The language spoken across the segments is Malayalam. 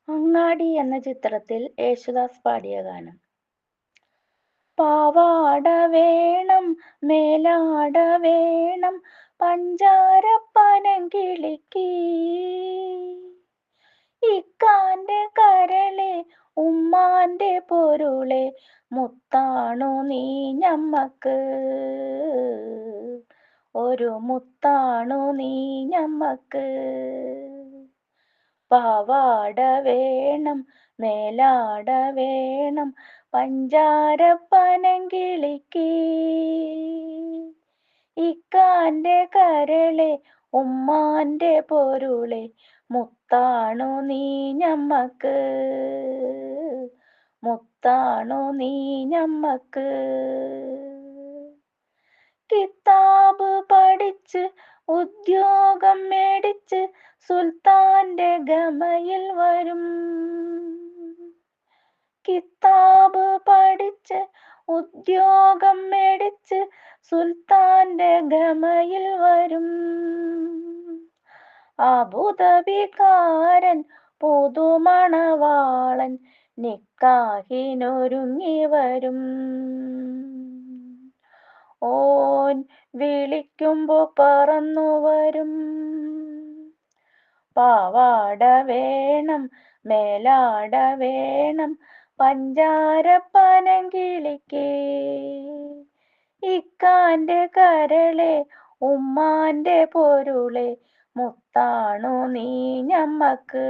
അങ്ങാടി എന്ന ചിത്രത്തിൽ യേശുദാസ് പാടിയ ഗാനം. പാവാട വേണം മേലാട വേണം പഞ്ചാരപ്പനം കിളിക്ക്, ഇക്കാന്റെ കരളെ ഉമ്മാന്റെ പൊരുളെ മുത്താണു നീ ഞമ്മക്ക്, ഒരു മുത്താണു നീ ഞമ്മക്ക്. പാവാട വേണം മേലാട വേണം പഞ്ചാരപ്പനം കിളിക്ക്, ഇക്കാന്റെ കരളെ ഉമ്മാന്റെ പൊരുളെ മുത്താണു നീ ഞമ്മക്ക്, മുത്താണു നീ ഞമ്മക്ക്. കിതാബ് പഠിച്ച് ഉദ്യോഗം മേടിച്ച് സുൽത്താന്റെ ഗമയിൽ വരും, കിതാബ് പഠിച്ച് ഉദ്യോഗം മേടിച്ച് സുൽത്താന്റെ ഗമയിൽ വരും. അബുദാബിക്കാരൻ പുതുമണവാളൻ നിക്കാഹിനൊരുങ്ങി വരും, ഓൻ വിളിക്കുമ്പോ പറന്നു വരും. പാവാട വേണം മേലാട വേണം പഞ്ചാരപ്പനം കിളിക്ക്, ഇക്കാന്റെ കരളെ ഉമ്മാന്റെ പൊരുളെ മുത്താണു നീ ഞമ്മക്ക്,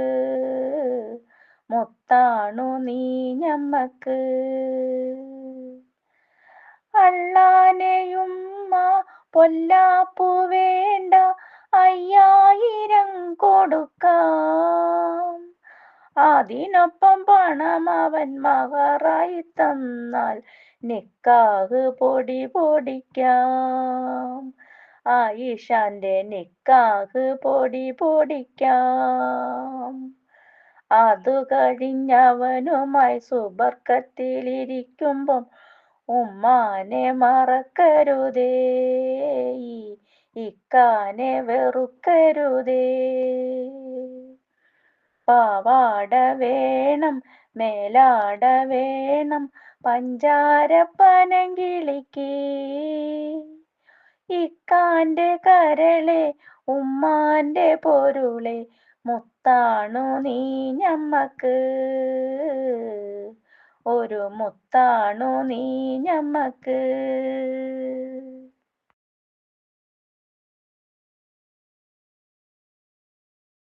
മുത്താണു നീ ഞമ്മക്ക്. അള്ളാനെയുമ്മ പൊല്ലാപ്പു വേണ്ട 5000 കൊടുക്കാം, അതിനൊപ്പം പണം അവൻ മഹറായി തന്നാൽ നിക്കാഹ് പൊടി പൊടിക്കാം, ആയിഷാന്റെ നിക്കാഹ് പൊടി പൊടിക്കാം. അതു കഴിഞ്ഞവനുമായി സുബർക്കത്തിലിരിക്കുമ്പം ഉമ്മാനെ മറക്കരുതേ, ഇക്കാനെ വെറുക്കരുതേ. പാവാട വേണം മേലാട വേണം പഞ്ചാരപ്പനം കിളിക്ക്, ഇക്കാന്റെ കരളെ ഉമ്മാന്റെ പൊരുളെ മുത്താണു നീ ഞമ്മക്ക്, ഒരു മുത്താണു നീ ഞമ്മക്ക്.